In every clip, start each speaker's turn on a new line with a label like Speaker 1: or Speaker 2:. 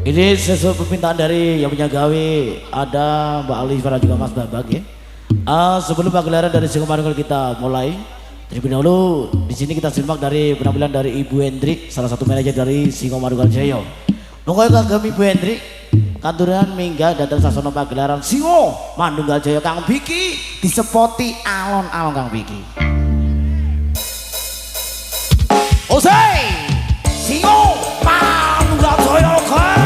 Speaker 1: Ini sesuai permintaan dari yang punya gawe, ada Mbak Alifah dan juga Mas Babak ya. Sebelum pagelaran dari Singo Manunggal kita mulai, terlebih dahulu di sini kita simak dari penampilan dari Ibu Hendrik, salah satu manajer dari Singo Manunggal Jaya. Nunggu kagem Ibu Hendrik, katuran mingga datang sasono pagelaran Singo Manunggal Jaya Kang Biki disepoti alon-alon Kang Biki. Osei Singo Manunggal Jaya Kang.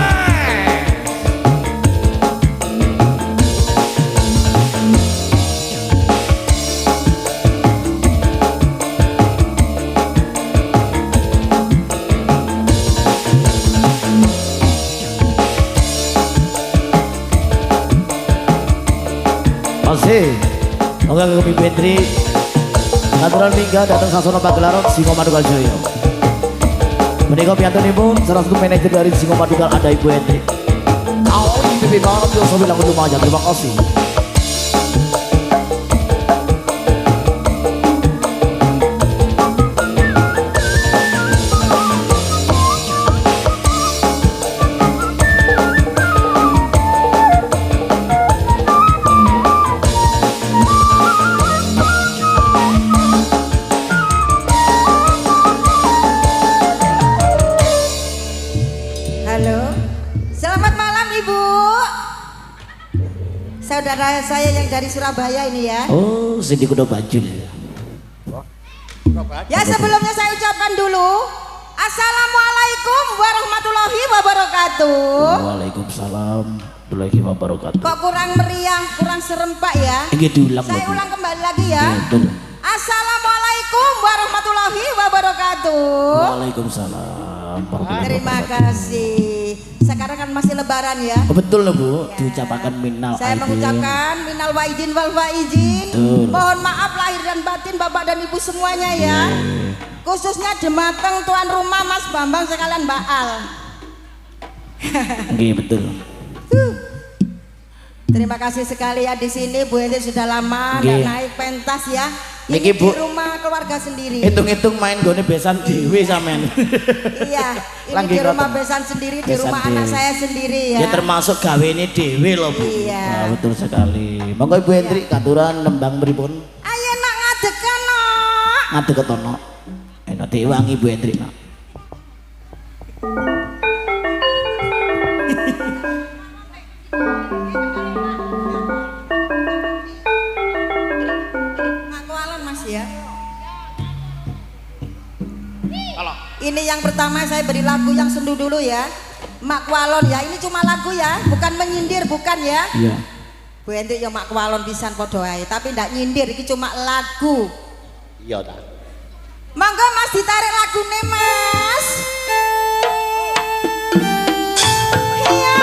Speaker 1: Masih nggak ke Ibu Hendrik, aturan mingga datang sasono pagelaran Singo Manunggal Jaya. Menikah piantunipun salah satu manajer dari Singo Manunggal ada Ibu Hendrik. Kau ini pimpin malam Yoso bilang untuk aja, terima kasih.
Speaker 2: Saudara saya yang dari Surabaya ini ya.
Speaker 1: Oh, Cindy Kudo Bajul.
Speaker 2: Ya sebelumnya saya ucapkan dulu Assalamualaikum warahmatullahi wabarakatuh.
Speaker 1: Waalaikumsalam warahmatullahi wabarakatuh.
Speaker 2: Kok kurang meriah, kurang serempak ya?
Speaker 1: Ini diulang
Speaker 2: saya
Speaker 1: lagi.
Speaker 2: ulang kembali lagi ya.
Speaker 1: Betul.
Speaker 2: Assalamualaikum warahmatullahi wabarakatuh.
Speaker 1: Waalaikumsalam warahmatullahi
Speaker 2: Terima
Speaker 1: wabarakatuh.
Speaker 2: kasih. Sekarang kan masih lebaran ya.
Speaker 1: Oh, betul loh Bu,
Speaker 2: Ya.
Speaker 1: diucapkan minal
Speaker 2: Saya
Speaker 1: aidin.
Speaker 2: mengucapkan minal waidin wal faizin.
Speaker 1: Betul.
Speaker 2: Mohon maaf lahir dan batin Bapak dan Ibu semuanya ya. Khususnya Demateng tuan rumah Mas Bambang sekalian Mbak Al.
Speaker 1: Oke, betul.
Speaker 2: Terima kasih sekali ya di sini Bu Hendrik sudah lama
Speaker 1: Nggih.
Speaker 2: nggak naik pentas ya.
Speaker 1: Niki,
Speaker 2: Ini
Speaker 1: Bu.
Speaker 2: di rumah keluarga sendiri.
Speaker 1: Hitung-hitung main gone besan dhewe sampean.
Speaker 2: Iya, ini
Speaker 1: Lagi
Speaker 2: di rumah
Speaker 1: ngoten.
Speaker 2: besan sendiri, di
Speaker 1: Besan
Speaker 2: rumah
Speaker 1: dhewe.
Speaker 2: anak saya sendiri ya.
Speaker 1: Ya termasuk gawe ini dewe loh Bu.
Speaker 2: Iya.
Speaker 1: Nah, betul sekali. Monggo Ibu Hendrik katuran nembang pripun?
Speaker 2: Ayo nak ngadekan nak.
Speaker 1: Ngadeg ketono. Enak diwangi Ibu Hendrik nak.
Speaker 2: Ngaku alon Mas ya. Ini yang pertama saya beri lagu yang sendu dulu ya. Mak Kualon ya, ini cuma lagu ya, bukan menyindir, bukan ya.
Speaker 1: Iya.
Speaker 2: Bu Hendrik ya Mak Kualon pisan podo ae, tapi ndak nyindir, ini cuma lagu.
Speaker 1: Iya ta.
Speaker 2: Monggo Mas ditarik lagune Mas. Iya,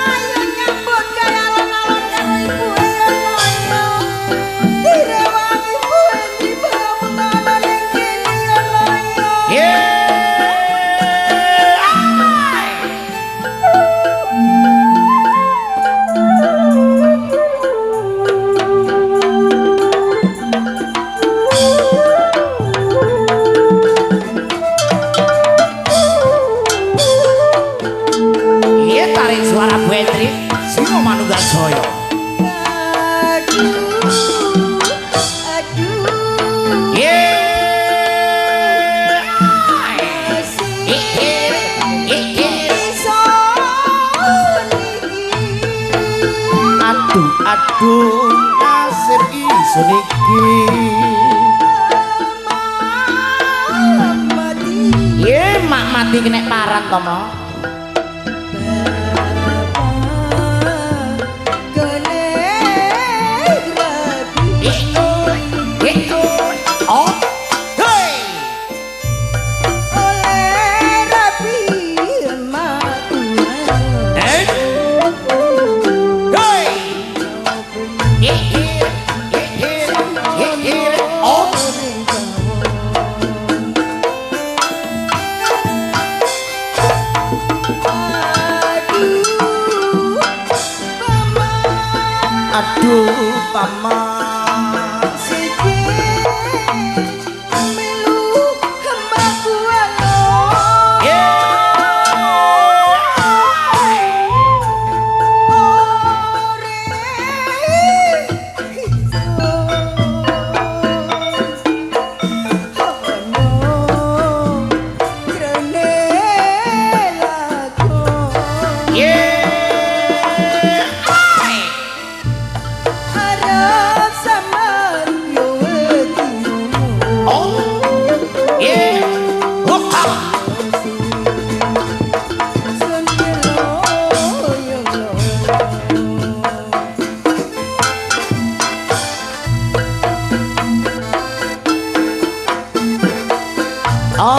Speaker 2: ayo nyambut gawe alon-alon karo ibu yo. Direwangi Bu Hendrik pengapunten ning kene yo.
Speaker 1: Iya tarik suara Bu Hendrik Singo Manunggal Jaya.
Speaker 2: Aduh, aduh.
Speaker 1: Aduh aduh nasir isun iki. Ye mak
Speaker 3: mati kena paran to, Mo.
Speaker 1: Aduh paman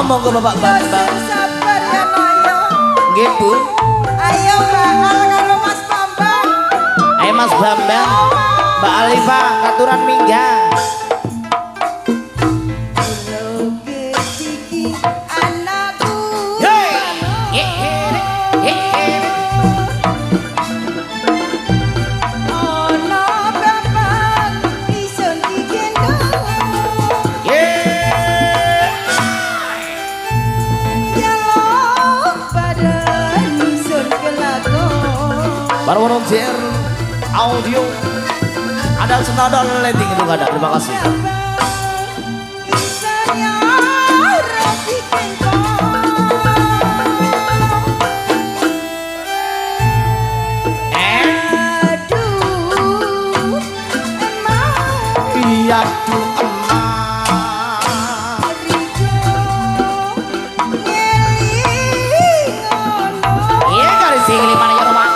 Speaker 1: monggo Bapak Bambang.
Speaker 2: Sabar ya Noyo.
Speaker 1: Nggih Bu.
Speaker 2: Ayo bakal karo Mas Bambang.
Speaker 3: Ayo Mas Bambang, Mbak Alifa katuran minggah.
Speaker 2: Anakku. Ono Bambang iso digendong.
Speaker 1: Barwaron Jer audio ada senada landing itu nggak ada. Terima kasih. Iya tuh
Speaker 3: Iya kali sing lima ya Pak.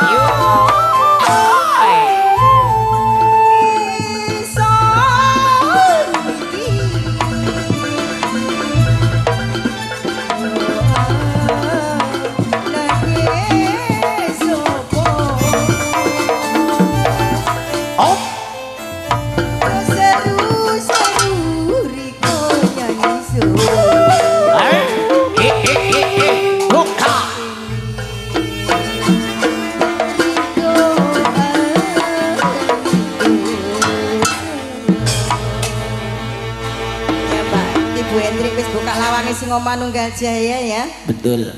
Speaker 2: Manunggal Jaya ya.
Speaker 1: betul.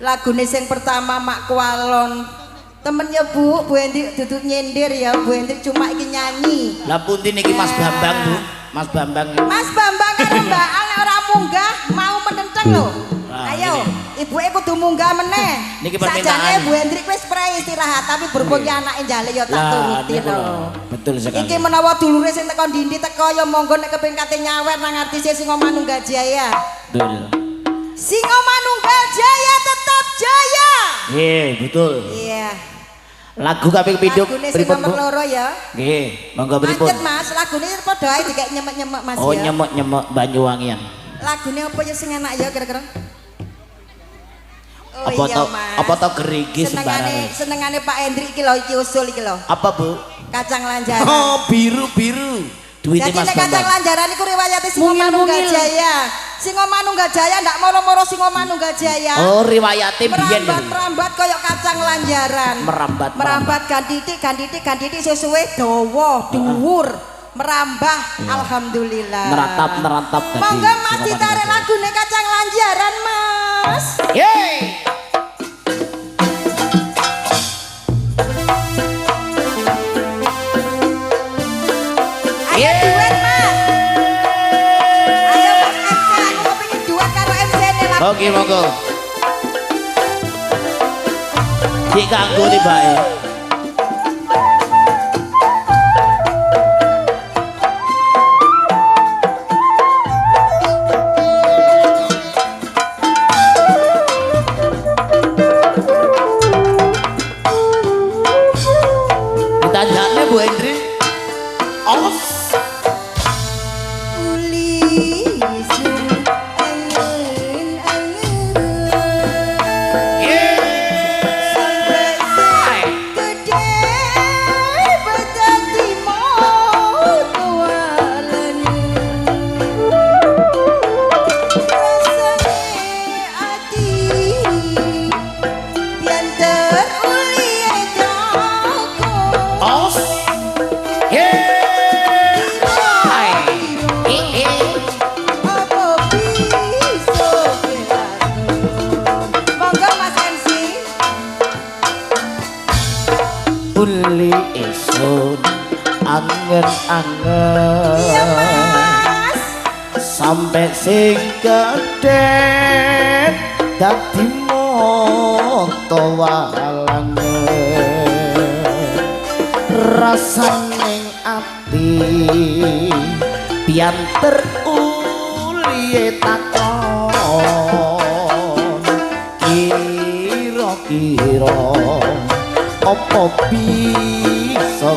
Speaker 2: Lagune sing pertama Mak Kualon. Temennya Bu Hendrik duduk nyindir ya. Bu Hendrik cuma iki nyanyi.
Speaker 1: Lah pundi niki Mas Bambang Bu. Mas Bambang.
Speaker 2: Mas Bambang karo Mbak Al ora munggah mau menenteng lho.
Speaker 1: Nah,
Speaker 2: Ayo, ibuke kudu munggah meneh.
Speaker 1: Niki permintaan.
Speaker 2: Sajane Bu Hendrik wis pre istirahat tapi berhubung ki anake njale ya tak turuti lho.
Speaker 1: Betul sekali.
Speaker 2: Iki menawa dulure sing teko ndi teko ya monggo nek kepengin kate nyawer nang artise Singo Manunggal Jaya.
Speaker 1: Betul.
Speaker 2: Singo Manunggal Jaya tetap jaya.
Speaker 1: Betul.
Speaker 2: Iya.
Speaker 1: Lagu kaping pindho
Speaker 2: Lagune sing nomor loro ya.
Speaker 1: Nggih, monggo pripun?
Speaker 2: Lanjut Mas, lagune padha ae dikek nyemek-nyemek Mas
Speaker 1: Oh,
Speaker 2: ya.
Speaker 1: nyemek-nyemek Banyuwangian.
Speaker 2: Lagune apa ya sing enak ya kira-kira? Oh
Speaker 1: Apa
Speaker 2: iya
Speaker 1: to
Speaker 2: Mas.
Speaker 1: apa to gerigi sembarangan.
Speaker 2: Senengane Pak Hendrik iki lho iki usul iki lho.
Speaker 1: Apa Bu?
Speaker 2: Kacang lanjaran.
Speaker 1: Oh, biru-biru. Duitnya
Speaker 2: Jadi
Speaker 1: Mas
Speaker 2: nek kacang
Speaker 1: Bambang.
Speaker 2: lanjaran iku riwayate Singo Manunggal Jaya. Singo Manunggal Jaya ndak moro-moro Singo Manunggal Jaya.
Speaker 1: Oh, riwayate biyen.
Speaker 2: Merambat kaya kacang lanjaran.
Speaker 1: Merambat.
Speaker 2: Gantitik sesuai dawa, dhuwur, merambah. Alhamdulillah.
Speaker 1: Neratap tadi.
Speaker 2: Monggo Mas ditarik lagune kacang lanjaran, Mas.
Speaker 3: Yeay.
Speaker 2: Ayo duet, Mas. Ayo Mas MC, aku kepengin duet karo MC-ne lagu.
Speaker 1: Oke, monggo. Dik kanggo tibake.
Speaker 3: angen-angen
Speaker 2: Iya Mas.
Speaker 3: sampai sing gedhet dadi moto walange rasaning ati pianter uliye takon kira-kira apa bisa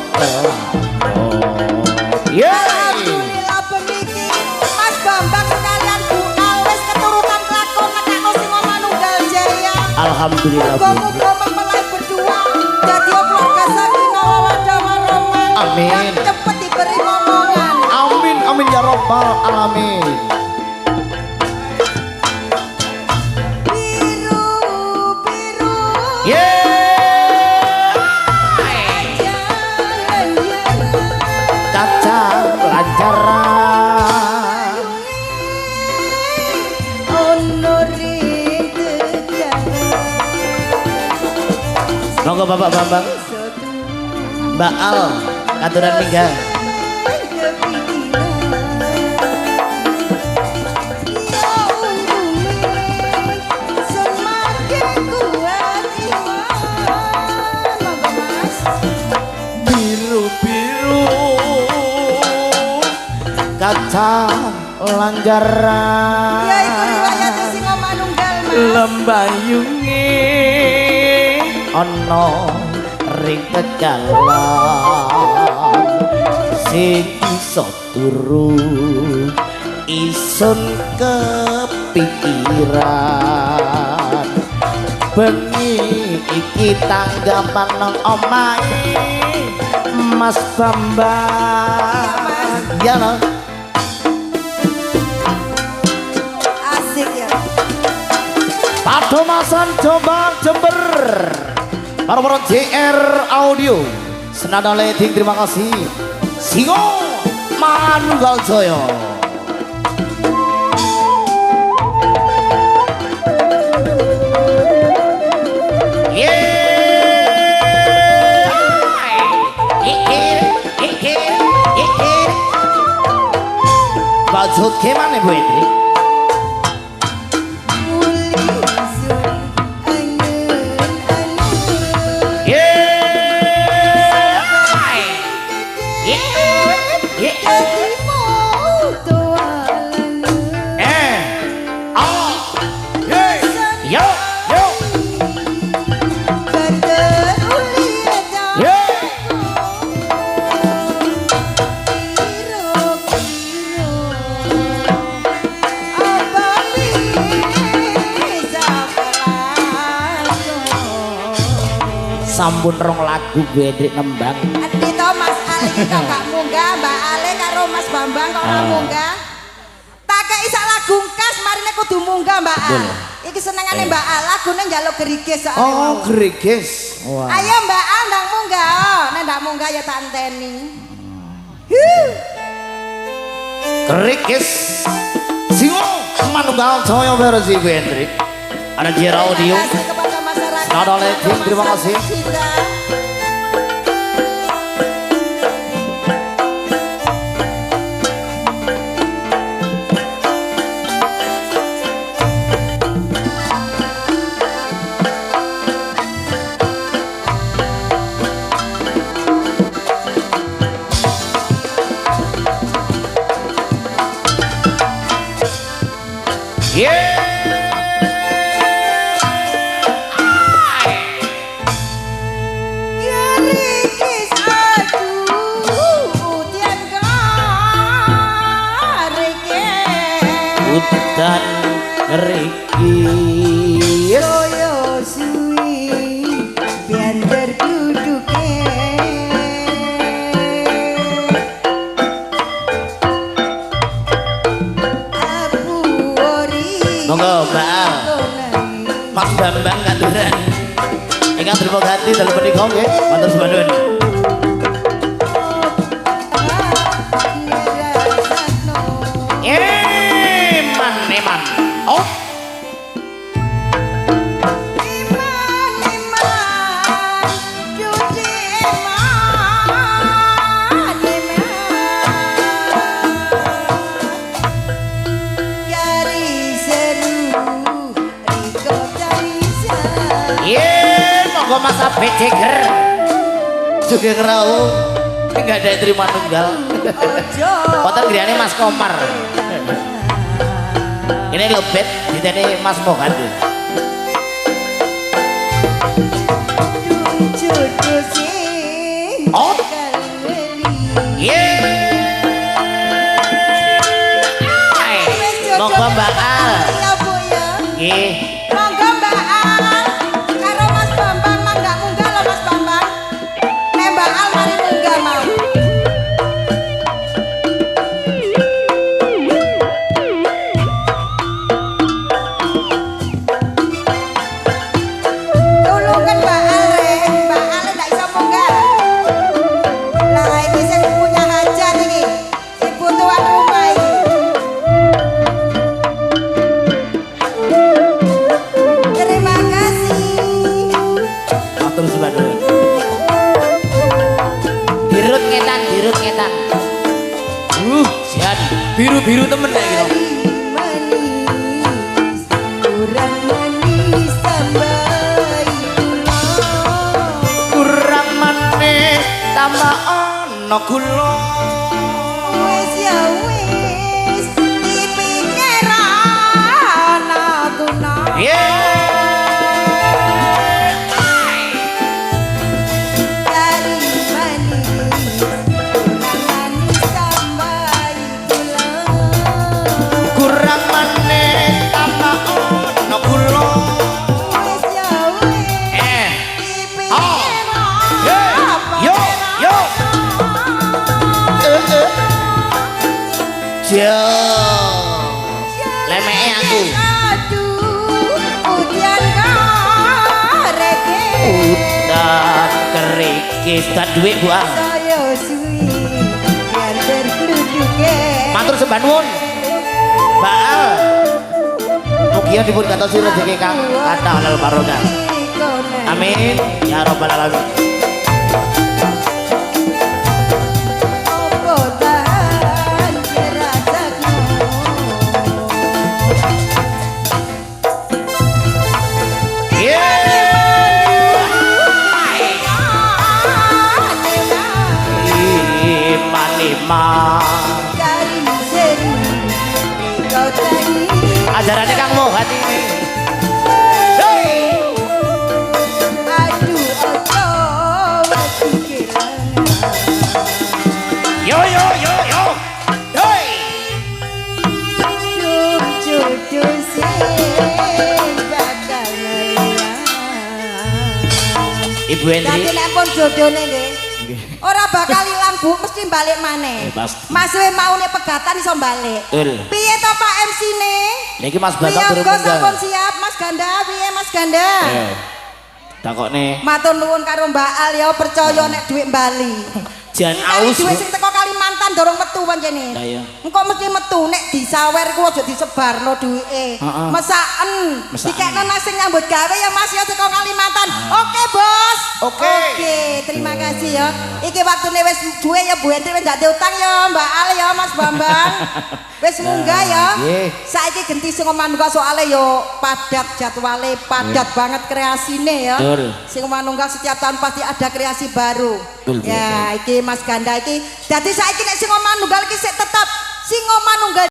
Speaker 2: Alhamdulillah pemikir Mas Bambang sekalian Bu Al wis keturutan kelakon nekakno sing manunggal jaya.
Speaker 3: Alhamdulillah Bu.
Speaker 2: Muga-muga mempelai berdua dadi keluarga sakinah mawaddah warahmah.
Speaker 3: Amin.
Speaker 2: Dan cepet diberi momongan.
Speaker 3: Amin amin ya rabbal alamin.
Speaker 2: Biru-biru
Speaker 3: kaca lancaran
Speaker 2: ono ring tegalan.
Speaker 3: monggo Bapak Bambang Mbak Al katuran minggat kaca langgaran
Speaker 2: ya itu riwayat sing manunggal Mas.
Speaker 3: lembayunge ana ring tegalan sing iso turu isun kepikiran bengi iki tanggapan nang omahe Mas Bambang ya no?
Speaker 2: Asik ya.
Speaker 3: Padomasan Jombang Jember para JR Audio senada leting terima kasih Singo Manunggal Jaya Bajut gimana Bu Indri? Sampun rong lagu Bedrik nembang.
Speaker 2: Adi to Mas Ali kok gak munggah, Mbak Ale karo Mas Bambang kok ora munggah. Tak kei sak lagu kas marine kudu munggah Mbak Al. Iki senengane Mbak Al lagune njaluk gerigis soalé.
Speaker 3: Oh, gerigis. Wah.
Speaker 2: Ayo Mbak Al ndang munggah. Nek ndak munggah ya tak enteni.
Speaker 3: Gerigis. Singo Manunggal Jaya versi Bedrik. Ada JR Audio.
Speaker 2: Terima kasih kepada masyarakat.
Speaker 3: Senada leting terima kasih.
Speaker 2: Gerigis aduh tian gareke.
Speaker 3: Udan gerigis.
Speaker 2: Soyo suwi biar terduduke. Abu ori.
Speaker 3: Monggo Mbak Al. Mas Bambang katuran. Ingkang terima ganti dalam menika nggih, matur suwun. Eman. Oh. Mas Abe Jeger. Juga ngerau. Enggak ada yang terima tunggal.
Speaker 2: Ojo.
Speaker 3: Wonten griyane Mas Komar. Ini lebet ditene Mas Mohan.
Speaker 2: Jodoh sing
Speaker 3: Oh.
Speaker 2: kaleli.
Speaker 3: Monggo Mbak Al.
Speaker 2: Iya Bu ya.
Speaker 3: Nggih.
Speaker 2: Monggo Mbak Al. Karo Mas Bambang mangga munggah lho Mas Bambang. Nek Mbak Al mari munggah mau. Tulungan Mbak Al rek. Mbak Al ndak iso munggah. Lah iki sing punya hajat iki. Ibu tuan rumah iki. Terima kasih.
Speaker 3: Matur suwun. Dirut ngetan, dirut ngetan. Sian, biru-biru temen nek iki.
Speaker 2: Manis, kurang manis tambah gula.
Speaker 3: Kurang manis tambah ana gula.
Speaker 2: Wis ya wis, dipikir ana guna. Dari manis, kurang manis tambah gula.
Speaker 3: Kurang manis tambah ana gula.
Speaker 2: Wis ya wis, dipikir apa
Speaker 3: Yo, yo. Jo. Lemeke aku.
Speaker 2: Aduh, ujian kareke.
Speaker 3: Dan kerikis dan duit buang.
Speaker 2: Saya suwi, biar terkeruduke.
Speaker 3: Matur sembah nuwun. Mbak Al. Mugia dipun gantosi rezeki kang kathah halal barokah. Amin ya rabbal alamin.
Speaker 2: Apa tahan dirasakno.
Speaker 3: Lima.
Speaker 2: Dari seru, kau tadi.
Speaker 3: Ajarannya Kang Mohan ini.
Speaker 2: Aduh, ojo, wati kelangan.
Speaker 3: Yo yo yo yo. Hei.
Speaker 2: Jodoh sing bakal ngeliat.
Speaker 3: Ibu
Speaker 2: Dadi
Speaker 3: Hendri.
Speaker 2: nek pun jodone nggih. Ora bakal ilang Bu, mesti balik maneh.
Speaker 3: Pasti.
Speaker 2: Mas we mau nek pegatan iso balik.
Speaker 3: Betul.
Speaker 2: Piye to Pak MC-ne?
Speaker 3: Niki Mas Bambang
Speaker 2: Piye
Speaker 3: durung
Speaker 2: kok
Speaker 3: munggah.
Speaker 2: sampun siap Mas Ganda? Piye Mas Ganda?
Speaker 3: Takokne
Speaker 2: Matur nuwun karo Mbak Al ya percaya nek dhuwit Bali.
Speaker 3: jan
Speaker 2: Aus.
Speaker 3: aus.
Speaker 2: Dhuwit sing teko Kalimantan dorong metu pancene.
Speaker 3: Lah iya.
Speaker 2: Engko mesti metu nek disawer ku aja disebarno duwike.
Speaker 3: Heeh.
Speaker 2: Mesaken.
Speaker 3: Mesaken.
Speaker 2: Dikekno nang sing nyambut gawe ya Mas ya teko Kalimantan. Oke, Bos.
Speaker 3: Oke.
Speaker 2: Oke, terima kasih ya. Iki waktune wis duwe ya Bu Hendri wis ndak diutang ya Mbak Al ya Mas Bambang. Wis munggah ya.
Speaker 3: nggih.
Speaker 2: Saiki genti sing manunggal soalnya yo padat jadwale, padat banget kreasine ya.
Speaker 3: Betul.
Speaker 2: Sing manunggal setiap tahun pasti ada kreasi baru.
Speaker 3: Betul,
Speaker 2: Ya, iki Mas Ganda iki. Dadi saiki nek sing manunggal iki sik tetep sing manunggal